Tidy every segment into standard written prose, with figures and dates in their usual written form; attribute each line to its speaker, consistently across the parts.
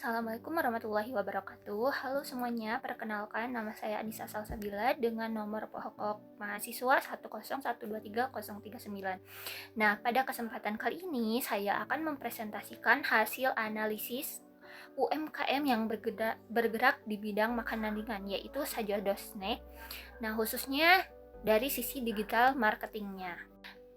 Speaker 1: Assalamualaikum warahmatullahi wabarakatuh. Halo semuanya, perkenalkan nama saya Anissa Salsabila dengan nomor pokok mahasiswa 101230039. Nah, pada kesempatan kali ini saya akan mempresentasikan hasil analisis UMKM yang bergerak di bidang makanan ringan, yaitu Sajodo Snack. Nah, khususnya dari sisi digital marketingnya.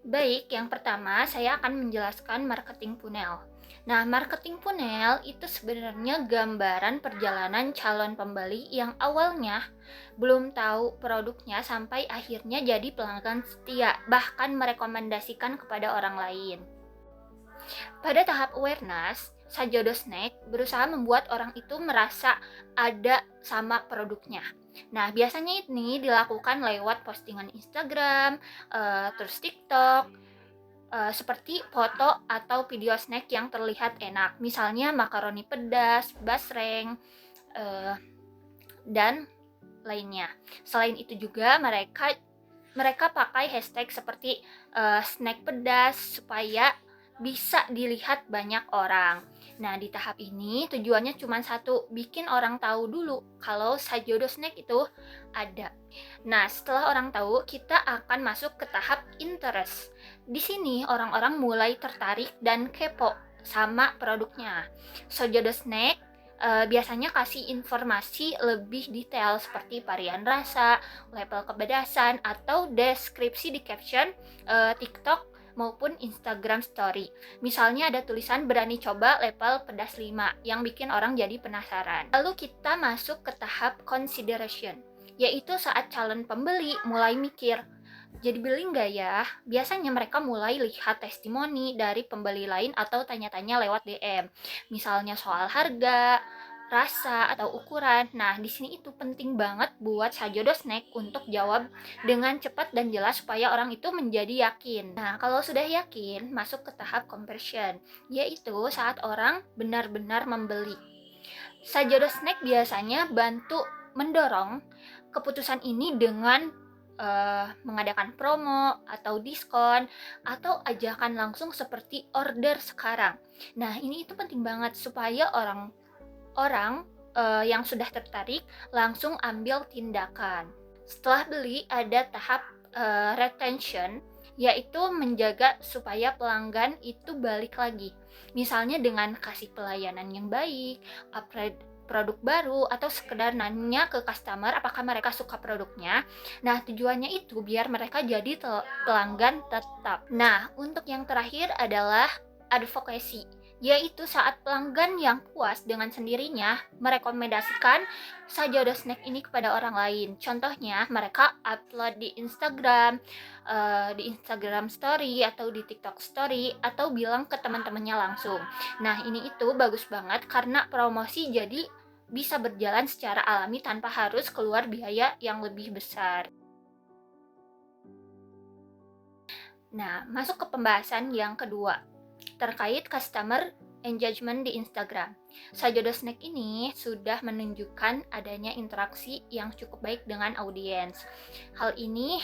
Speaker 1: Baik, yang pertama saya akan menjelaskan marketing funnel. Nah, marketing funnel itu sebenarnya gambaran perjalanan calon pembeli yang awalnya belum tahu produknya sampai akhirnya jadi pelanggan setia, bahkan merekomendasikan kepada orang lain. Pada tahap awareness, Sajodo Snack berusaha membuat orang itu merasa ada sama produknya. Nah, biasanya ini dilakukan lewat postingan Instagram, terus TikTok, seperti foto atau video snack yang terlihat enak. Misalnya makaroni pedas, basreng, dan lainnya. Selain itu juga mereka pakai hashtag seperti snack pedas supaya bisa dilihat banyak orang. Nah, di tahap ini tujuannya cuma satu, bikin orang tahu dulu kalau Sajodo Snack itu ada. Nah, setelah orang tahu, kita akan masuk ke tahap interest. Di sini orang-orang mulai tertarik dan kepo sama produknya. Sajodo Snack biasanya kasih informasi lebih detail seperti varian rasa, level kepedasan, atau deskripsi di caption TikTok maupun Instagram Story. Misalnya ada tulisan berani coba level pedas 5 yang bikin orang jadi penasaran. Lalu kita masuk ke tahap consideration, yaitu saat calon pembeli mulai mikir, jadi beli nggak ya? Biasanya mereka mulai lihat testimoni dari pembeli lain atau tanya-tanya lewat DM. Misalnya soal harga, rasa, atau ukuran. Nah, di sini itu penting banget buat Sajodo Snack untuk jawab dengan cepat dan jelas supaya orang itu menjadi yakin. Nah, kalau sudah yakin, masuk ke tahap conversion, yaitu saat orang benar-benar membeli. Sajodo Snack biasanya bantu mendorong keputusan ini dengan mengadakan promo atau diskon atau ajakan langsung seperti order sekarang. Nah, ini itu penting banget supaya orang yang sudah tertarik langsung ambil tindakan. Setelah beli ada tahap retention, yaitu menjaga supaya pelanggan itu balik lagi. Misalnya dengan kasih pelayanan yang baik, upgrade produk baru, atau sekedar nanya ke customer apakah mereka suka produknya. Nah, tujuannya itu biar mereka jadi pelanggan tetap. Nah, untuk yang terakhir adalah advocacy, yaitu saat pelanggan yang puas dengan sendirinya merekomendasikan Sajodo Snack ini kepada orang lain. Contohnya, mereka upload di Instagram Story atau di TikTok Story atau bilang ke teman-temannya langsung. Nah, ini itu bagus banget karena promosi jadi bisa berjalan secara alami tanpa harus keluar biaya yang lebih besar. Nah, masuk ke pembahasan yang kedua, terkait customer engagement di Instagram. Sajodo Snack ini sudah menunjukkan adanya interaksi yang cukup baik dengan audiens. Hal ini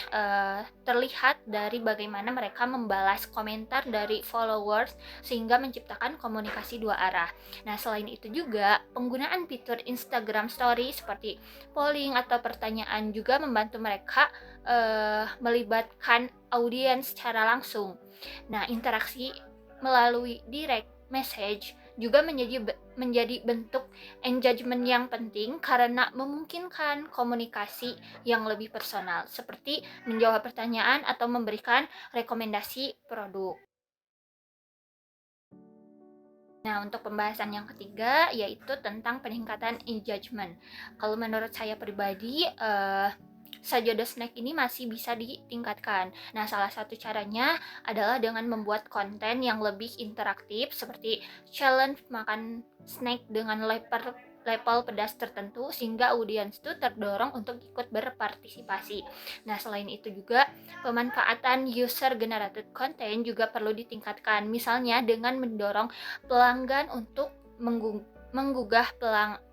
Speaker 1: terlihat dari bagaimana mereka membalas komentar dari followers sehingga menciptakan komunikasi dua arah. Nah, selain itu juga penggunaan fitur Instagram Story seperti polling atau pertanyaan juga membantu mereka melibatkan audiens secara langsung. Nah, interaksi melalui direct message juga menjadi bentuk engagement yang penting karena memungkinkan komunikasi yang lebih personal, seperti menjawab pertanyaan atau memberikan rekomendasi produk. Nah, untuk pembahasan yang ketiga yaitu tentang peningkatan engagement. Kalau menurut saya pribadi, Sajodo Snack ini masih bisa ditingkatkan. Nah, salah satu caranya adalah dengan membuat konten yang lebih interaktif seperti challenge makan snack dengan level pedas tertentu sehingga audiens itu terdorong untuk ikut berpartisipasi. Nah, selain itu juga pemanfaatan user generated content juga perlu ditingkatkan. Misalnya dengan mendorong pelanggan untuk menggugah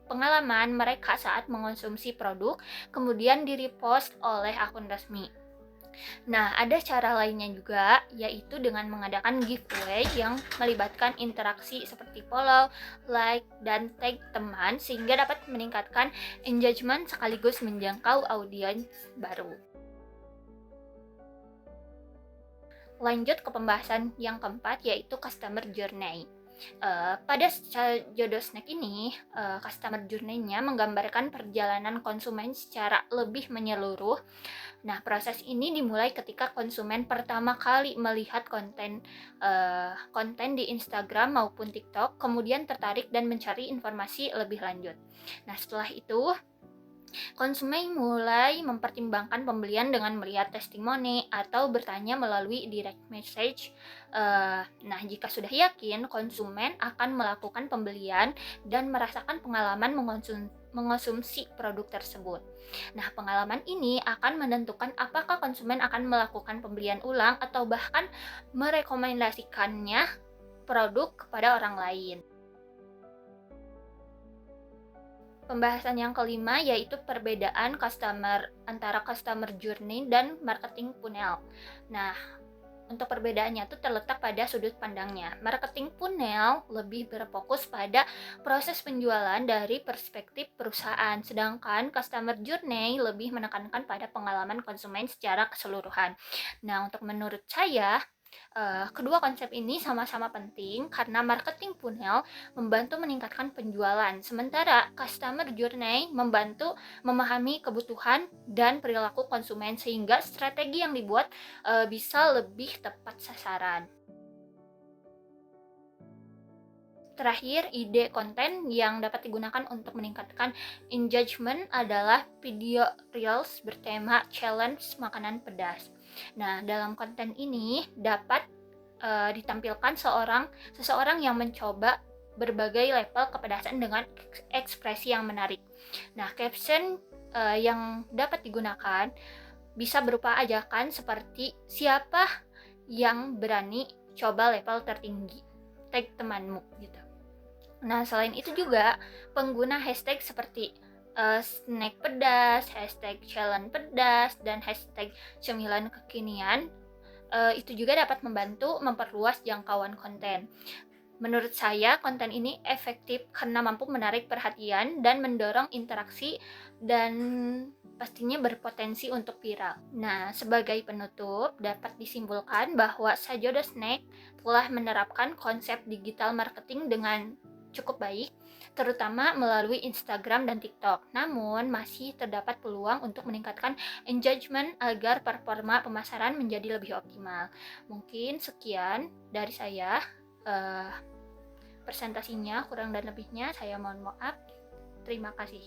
Speaker 1: pengalaman mereka saat mengonsumsi produk, kemudian di-repost oleh akun resmi. Nah, ada cara lainnya juga, yaitu dengan mengadakan giveaway yang melibatkan interaksi seperti follow, like, dan tag teman sehingga dapat meningkatkan engagement sekaligus menjangkau audiens baru. Lanjut ke pembahasan yang keempat, yaitu customer journey. Pada Jodoh Snack ini, customer journey-nya menggambarkan perjalanan konsumen secara lebih menyeluruh. Nah, proses ini dimulai ketika konsumen pertama kali melihat konten di Instagram maupun TikTok, kemudian tertarik dan mencari informasi lebih lanjut. Nah, setelah itu konsumen mulai mempertimbangkan pembelian dengan melihat testimoni atau bertanya melalui direct message. Nah, jika sudah yakin, konsumen akan melakukan pembelian dan merasakan pengalaman mengonsumsi produk tersebut. Nah, pengalaman ini akan menentukan apakah konsumen akan melakukan pembelian ulang atau bahkan merekomendasikannya produk kepada orang lain. Pembahasan yang kelima yaitu perbedaan antara customer journey dan marketing funnel. Nah, untuk perbedaannya itu terletak pada sudut pandangnya. Marketing funnel lebih berfokus pada proses penjualan dari perspektif perusahaan, sedangkan customer journey lebih menekankan pada pengalaman konsumen secara keseluruhan. Nah, untuk menurut saya, kedua konsep ini sama-sama penting karena marketing funnel membantu meningkatkan penjualan, sementara customer journey membantu memahami kebutuhan dan perilaku konsumen sehingga strategi yang dibuat bisa lebih tepat sasaran. Terakhir, ide konten yang dapat digunakan untuk meningkatkan engagement adalah video reels bertema challenge makanan pedas. Nah, dalam konten ini dapat ditampilkan seseorang yang mencoba berbagai level kepedasan dengan ekspresi yang menarik. Nah, caption yang dapat digunakan bisa berupa ajakan seperti siapa yang berani coba level tertinggi, tag temanmu gitu. Nah, selain itu juga pengguna hashtag seperti snack pedas, hashtag challenge pedas, dan hashtag cemilan kekinian itu juga dapat membantu memperluas jangkauan konten. Menurut saya, konten ini efektif karena mampu menarik perhatian dan mendorong interaksi dan pastinya berpotensi untuk viral. Nah, sebagai penutup, dapat disimpulkan bahwa Sajodo Snack telah menerapkan konsep digital marketing dengan cukup baik, terutama melalui Instagram dan TikTok. Namun, masih terdapat peluang untuk meningkatkan engagement agar performa pemasaran menjadi lebih optimal. Mungkin sekian dari saya. Presentasinya kurang dan lebihnya saya mohon maaf. Terima kasih.